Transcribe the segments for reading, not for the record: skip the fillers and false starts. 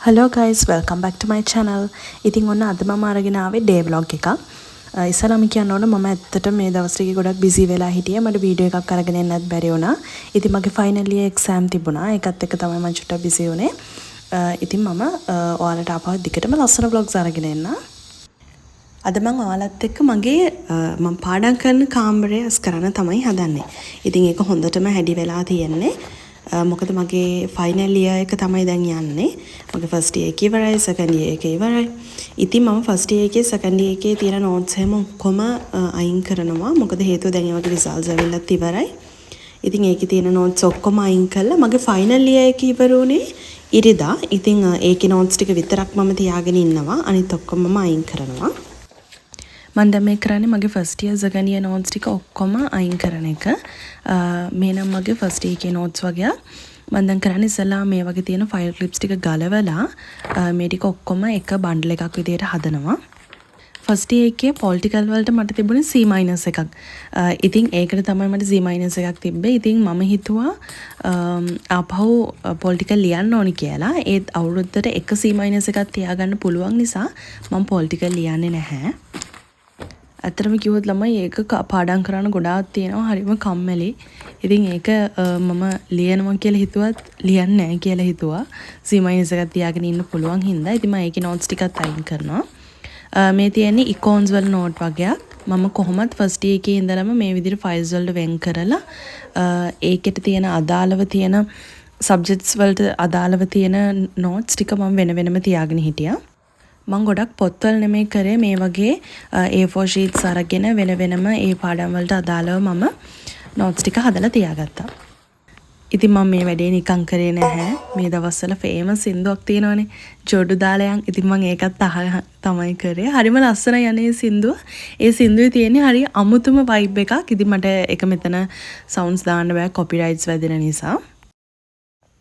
Hello guys, welcome back to my channel. ඉතින් ඔන්න අද මම අරගෙන ආවේ ඩේ vlog එකක්. ඉස්සරහම කියන්න ඕන මම ඇත්තට මේ දවස් ටිකේ ගොඩක් බිසි වෙලා හිටියේ. මට වීඩියෝ එකක් අරගෙන එන්නත් බැරි වුණා. ඉතින් මගේ ෆයිනල් ඉයර් එක්සෑම් තිබුණා. ඒකත් එක්ක තමයි මම චුට්ටක් බිසි වුණේ. ඉතින් මම ඔයාලට ආපහු දිගටම ලස්සන vlogs අරගෙන එන්න. අද මම ඔයාලත් එක්ක මගේ මම පාඩම් කරන කාමරය අස් කරන්න තමයි හදන්නේ. ඉතින් ඒක හොඳටම හැඩි වෙලා තියෙන්නේ. මොකද මගේ ෆයිනල් ඉයර් එක තමයි දැන් යන්නේ. මගේ ෆස්ට් ඉයර් එක ඉවරයි, සෙකන්ඩ් ඉයර් එක ඉවරයි. ඉතින් මම ෆස්ට් ඉයර් එකේ සෙකන්ඩ් ඉයර් එකේ තියෙන නෝට්ස් හැම ඔක්කොම අයින් කරනවා. මොකද හේතුව දැන් ඒ වගේ රිසල්ට්ස් ඇවිල්ලත් ඉවරයි. ඉතින් ඒකේ තියෙන නෝට්ස් ඔක්කොම අයින් කළා. මගේ ෆයිනල් ඉයර් එක ඉවර වුණේ ඉරිදා. ඉතින් ඒකේ නෝට්ස් ටික විතරක් මම තියාගෙන ඉන්නවා. අනිත් ඔක්කොම මම අයින් කරනවා. මම දැන් මේ කරන්නේ මගේ first year second year notes ටික ඔක්කොම අයින් කරන එක. මේ නම් මගේ ෆස්ට් ඉයර් එකේ නෝට්ස් වගේ. මම දැන් කරන්නේ ඉස්සලා මේ වගේ තියෙන ෆයිල් ක්ලිප්ස් ටික ගලවලා මේ ටික ඔක්කොම එක බන්ඩල් එකක් විදියට හදනවා. ෆස්ට් ඉයර් එකේ පොලිටිකල් වලට මට තිබුණේ C- එකක්. ඉතින් ඒකට තමයි මට C- එකක් තිබ්බේ. ඉතින් මම හිතුවා ආපහු පොලිටිකල් ලියන්න ඕනි කියලා. ඒත් අවුරුද්දට එක C- එකක් තියාගන්න පුළුවන් නිසා මම පොලිටිකල් ලියන්නේ නැහැ. ඇත්තටම කිව්වොත් ළමයි ඒක පාඩම් කරන්න ගොඩාක් තියෙනවා. හරිම කම්මැලි. ඉතින් ඒක මම ලියනවා කියලා හිතුවත් ලියන්නේ නැහැ කියලා හිතුවා. C- එකක් තියාගෙන ඉන්න පුළුවන් හින්දා. ඉතින් මම ඒකේ නෝට්ස් ටිකත් අයින් කරනවා. මේ තියෙන්නේ ඉකෝන්ස් වල නෝට් වගේක්. මම කොහොමත් ෆස්ට් ඉයර් එකේ ඉඳලම මේ විදිහට ෆයිල්ස් වලට වෙන් කරලා ඒකට තියෙන අදාළව තියෙන සබ්ජෙක්ට්ස් වලට අදාළව තියෙන නෝට්ස් ටික මම වෙන වෙනම තියාගෙන හිටියා. මම ගොඩක් පොත්වල නෙමෙයි කරේ මේ වගේ A4 sheets අරගෙන වෙන වෙනම ඒ පාඩම් වලට අදාළව මම notes ටික හදලා තියාගත්තා. ඉතින් මම මේ වැඩේ නිකන් කරේ නැහැ. මේ දවස්වල famous සින්දුවක් තියෙනවනේ ජෝඩු දාලයන්. ඉතින් මම ඒකත් තමයි කරේ. හරිම ලස්සනයි යන්නේ සින්දුව. ඒ සින්දුවේ තියෙන්නේ හරිය අමුතුම vibe එකක්. ඉතින් මට ඒක මෙතන sounds දාන්න බෑ copyrights වැදෙන නිසා.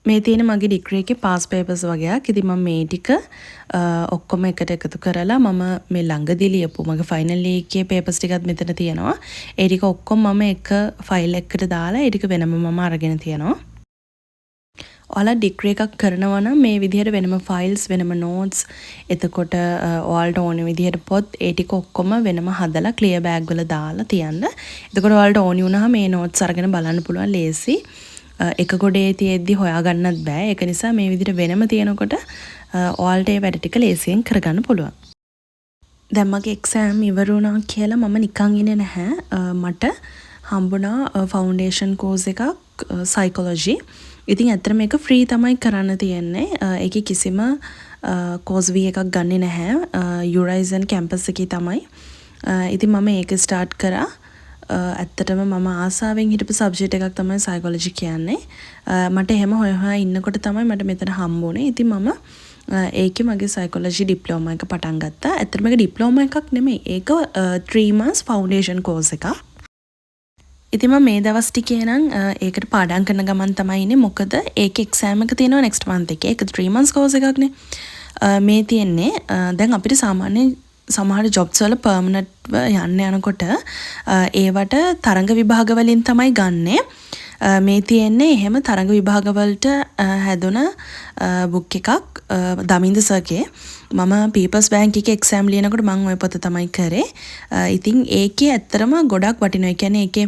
මේ තියෙන මගේ ඩිග්‍රී එකේ පාස් පේපර්ස් වගේක්. ඉතින් මම මේ ටික ඔක්කොම එකට එකතු කරලා මම මේ ළඟදී ලියපු මගේ ෆයිනල් එකේ පේපර්ස් ටිකත් මෙතන තියෙනවා. ඒ ටික ඔක්කොම මම එක ෆයිල් එකකට දාලා ඒ ටික වෙනම මම අරගෙන තියෙනවා. ඔයාලා ඩිග්‍රී එකක් කරනවා නම් මේ විදිහට වෙනම ෆයිල්ස් වෙනම නෝට්ස් එතකොට ඔයාලට ඕන විදිහට පොත් ඒ ටික ඔක්කොම වෙනම හදලා ක්ලියර් බෑග් වල දාලා තියන්න. එතකොට ඔයාලට ඕනි වුණාම මේ නෝට්ස් අරගෙන බලන්න පුළුවන් ලේසි. එක ගොඩේ තියෙද්දි හොයාගන්නත් බෑ. ඒක නිසා මේ විදිහට වෙනම තියෙනකොට ඔයාලට ඒ වැඩ ටික ලේසියෙන් කරගන්න පුළුවන්. දැන් මගේ එක්සෑම් ඉවර වුණා කියලා මම නිකන් ඉන්නේ නැහැ. මට හම්බුණා ෆවුන්ඩේෂන් කෝස් එකක් සයිකොලොජි. ඉතින් ඇත්තට මේක ෆ්‍රී තමයි කරන්න තියෙන්නේ. ඒකේ කිසිම කෝස් ෆී එකක් ගන්නෙ නැහැ. යුරයිසන් කැම්පස් එකේ තමයි. ඉතින් මම ඒක ස්ටාර්ට් කරා. ඇත්තටම මම ආසාවෙන් හිටපු සබ්ජෙක්ට් එකක් තමයි සයිකොලොජි කියන්නේ. මට එහෙම හොයලා ඉන්නකොට තමයි මට මෙතන හම්බුනේ. ඉතින් මම ඒකේ මගේ සයිකොලොජි ඩිප්ලෝමා එක පටන් ගත්තා. ඇත්තටම මේක ඩිප්ලෝමා එකක් නෙමෙයි. ඒක 3 months ෆවුන්ඩේෂන් කෝස් එකක්. ඉතින් මම මේ දවස් ටිකේ නම් ඒකට පාඩම් කරන ගමන් තමයි ඉන්නේ. මොකද ඒකේ එක්සෑම් එක තියෙනවා next month එකේ. ඒක 3 months කෝස් එකක්නේ. මේ තියෙන්නේ දැන් අපිට සාමාන්‍යයෙන් සමහර ජොබ්ස් වල පර්මනන්ට්ව යන්න යනකොට ඒවට තරඟ විභාග වලින් තමයි ගන්නෙ. මේ තියෙන්නේ එහෙම තරඟ විභාග වලට හැදුන බුක් එකක් දමින්ද සර්ගේ. මම පීපල්ස් බැංක් එකේ එක්සෑම් ලියනකොට මම ওই පොත තමයි කරේ. ඉතින් ඒකේ ඇත්තරම ගොඩක් වටිනවා. ඒ කියන්නේ ඒකේ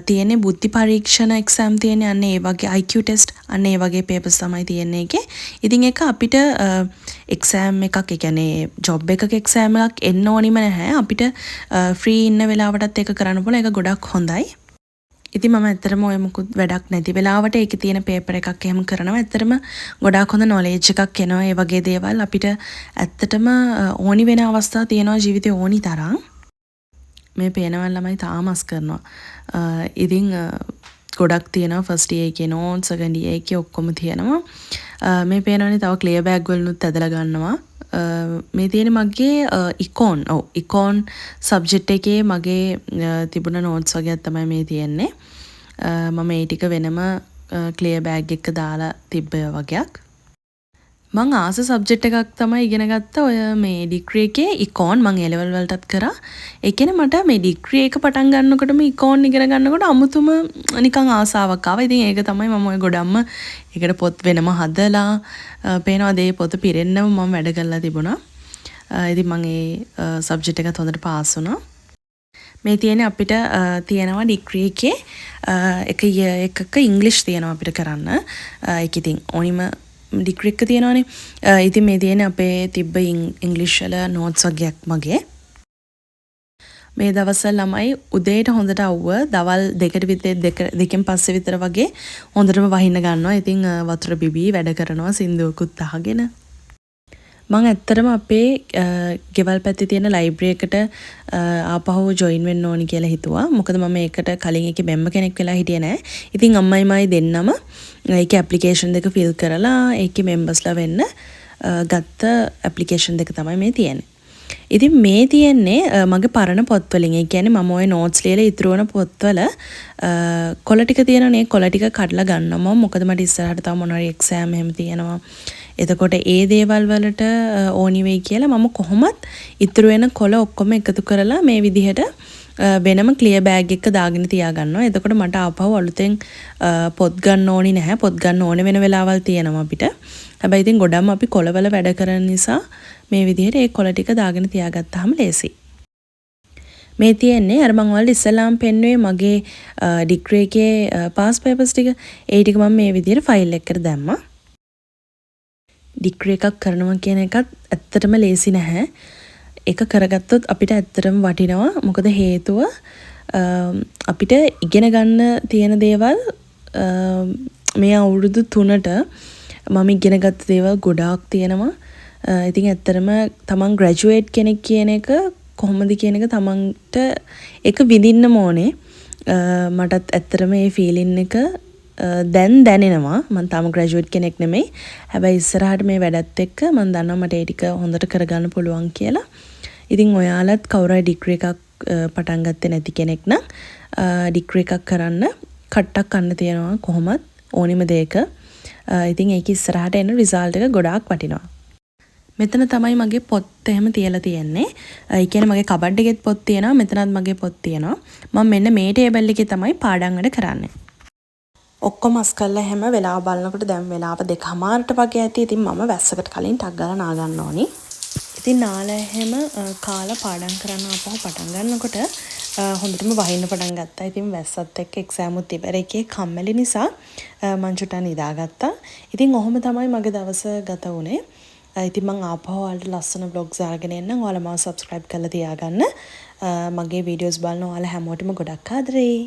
තියෙන්නේ බුද්ධි පරීක්ෂණ එක්සෑම් තියෙන්නේ අන්න ඒ වගේ IQ ටෙස්ට් අන්න ඒ වගේ පේපර්ස් තමයි තියෙන්නේ ඒකේ. ඉතින් ඒක අපිට එක්සෑම් එකක් ඒ කියන්නේ ජොබ් එකක එක්සෑම් එකක් එන්න ඕනිම නැහැ. අපිට ෆ්‍රී ඉන්න වෙලාවටත් ඒක කරන්න පුළුවන්. ඒක ගොඩක් හොඳයි. ඉතින් මම ඇත්තටම ඔය මොකුත් වැඩක් නැති වෙලාවට ඒකේ තියෙන පේපර් එකක් එහෙම කරනවා. ඇත්තටම ගොඩාක් හොඳ නොලෙජ් එකක් එනවා. ඒ වගේ දේවල් අපිට ඇත්තටම ඕනි වෙන අවස්ථා තියෙනවා ජීවිතේ ඕනි තරම්. මේ පේනවල් ළමයි තාමස් කරනවා. ඉතින් ගොඩක් තියෙනවා ෆස්ට් ඉයර් එකේ නෝට්ස් සෙකන්ඩ් ඉයර් එකේ ඔක්කොම තියෙනවා. මේ පේනවනේ තව ක්ලියර් බෑග් වලනුත් ඇදලා ගන්නවා. මේ තියෙන මගේ ඉකෝන් සබ්ජෙක්ට් එකේ මගේ තිබුණ නෝට්ස් වගේ තමයි මේ තියෙන්නේ. මම ඒ ටික වෙනම ක්ලියර් බෑග් එක දාලා තිබ්බ වගේක්. මං ආස සබ්ජෙක්ට් එකක් තමයි ඉගෙන ගත්ත ඔය මේ ඩිග්‍රී එකේ ඉකෝන් මං A level වලටත් කරා. ඒ කියන්නේ මට මේ ඩිග්‍රී එක පටන් ගන්නකොටම ඉකෝන් ඉගෙන ගන්නකොට අමුතුම නිකන් ආසාවක් ආවා. ඉතින් ඒක තමයි මම ඔය ගොඩක්ම ඒකට පොත් වෙනම හදලා පේනවා දේ පොත පිරෙන්නම මම වැඩ කරලා තිබුණා. ඉතින් මං ඒ සබ්ජෙක්ට් එකත් හොඳට පාස් වුණා. මේ තියෙන්නේ අපිට තියෙනවා ඩිග්‍රී එකේ එකක ඉංග්ලිෂ් තියෙනවා අපිට කරන්න. ඒක ඉතින් ඕනිම ඩිග්‍රී එක තියෙනවානේ. ඉතින් මේ තියෙන්නේ අපේ තිබ්බ ඉංග්ලිෂ් වල නෝට්ස් වගේක් මගේ. මේ දවස්වල ළමයි උදේට හොඳට අවුව දවල් 2ට විතර දෙකෙන් පස්සේ විතර වගේ හොඳටම වහින්න ගන්නවා. ඉතින් වතුර බිබී වැඩ කරනවා සින්දුවකුත් අහගෙන. මං ඇත්තටම අපේ ගෙවල් පැත්තේ තියෙන ලයිබ්‍රරි එකට ආපහු ජොයින් වෙන්න ඕනි කියලා හිතුවා. මොකද මම ඒකට කලින් එකේ මෙම්බර් කෙනෙක් වෙලා හිටියේ නෑ. ඉතින් අම්මයි මයි දෙන්නම ඒකේ ඇප්ලිකේෂන් දෙක ෆිල් කරලා ඒකේ මෙම්බර්ස්ලා වෙන්න ගත්ත ඇප්ලිකේෂන් දෙක තමයි මේ තියෙන්නේ. ඉතින් මේ තියෙන්නේ මගේ පරණ පොත්වලින්. ඒ කියන්නේ මම ওই නෝට්ස් ලියලා ඉතුරු වෙන පොත්වල කොළ ටික තියෙනවනේ. කොළ ටික කඩලා ගන්නවා. මොකද මට ඉස්සරහට තව මොනවාරි එක්සෑම් එහෙම තියෙනවා. එතකොට ඒ දේවල් වලට ඕනි වෙයි කියලා මම කොහොමත් ඉතුරු වෙන කොළ ඔක්කොම එකතු කරලා මේ විදිහට වෙනම ක්ලියර් බෑග් එකක දාගෙන තියාගන්නවා. එතකොට මට ආපහු අලුතෙන් පොත් ගන්න ඕනි නැහැ. පොත් ගන්න ඕන වෙන වෙලාවල් තියෙනවා අපිට. හැබැයි ඉතින් ගොඩක්ම අපි කොළවල වැඩ කරන නිසා මේ විදිහට ඒ කොළ ටික දාගෙන තියාගත්තාම ලේසි. මේ තියෙන්නේ අර මම ඔයාලට ඉස්සලාම් පෙන්නුවේ මගේ ඩිග්‍රී එකේ පාස් පේපර්ස් ටික. ඒ ටික මම මේ විදිහට ෆයිල් එකකට දැම්මා. ඩිග්‍රී එකක් කරනවා කියන එකත් ඇත්තටම ලේසි නැහැ. ඒක කරගත්තොත් අපිට ඇත්තටම වටිනවා. මොකද හේතුව අපිට ඉගෙන ගන්න තියෙන දේවල් මේ අවුරුදු 3ට මම ඉගෙන ගත්ත දේවල් ගොඩාක් තියෙනවා. ඉතින් ඇත්තටම තමන් ග්‍රැජුවේට් කෙනෙක් කියන එක කොහොමද කියන එක තමන්ට ඒක විඳින්න ඕනේ. මටත් ඇත්තටම මේ ෆීලින් එක දැන් දැනෙනවා. මම තාම ග්‍රැජුවේට් කෙනෙක් නෙමෙයි. හැබැයි ඉස්සරහට මේ වැඩත් එක්ක මම දන්නවා මට ඒ ටික හොඳට කරගන්න පුළුවන් කියලා. ඉතින් ඔයාලත් කවුරු හරි ඩිග්‍රී එකක් පටන් ගත්තේ නැති කෙනෙක් නම් ඩිග්‍රී එකක් කරන්න කට්ටක් ගන්න තියෙනවා කොහොමත් ඕනිම දෙයක. ඉතින් ඒක ඉස්සරහට එන රිසල්ට් එක ගොඩාක් වටිනවා. මෙතන තමයි මගේ පොත් එහෙම තියලා තියෙන්නේ. ඒ කියන්නේ මගේ කබඩ් එකෙත් පොත් තියෙනවා. මෙතනත් මගේ පොත් තියෙනවා. මම මෙන්න මේ ටේබල් එකේ තමයි පාඩම් වැඩ කරන්නේ. ඔක්කොම අස් කරලා හැම වෙලාව බලනකොට දැන් වෙලාව 2:00ට වගේ ඇති. ඉතින් මම වැස්සකට කලින් ටක් ගාලා නා ගන්න ඕනි. ඉතින් නාලා හැම කාලා පාඩම් කරන්න ආපහු පටන් ගන්නකොට හොඳටම වහින්න පටන් ගත්තා. ඉතින් වැස්සත් එක්ක එක්සෑම් උත් ඉවර එකේ කම්මැලි නිසා මං චුට්ටක් නිදාගත්තා. ඉතින් ඔහොම තමයි මගේ දවස ගත වුනේ. ඉතින් මං ආපහු ඔයාලට ලස්සන vlogs අරගෙන එන්නම්. ඔයාලා මාව subscribe කරලා තියාගන්න. මගේ videos බලන ඔයාලා හැමෝටම ගොඩක් ආදරෙයි.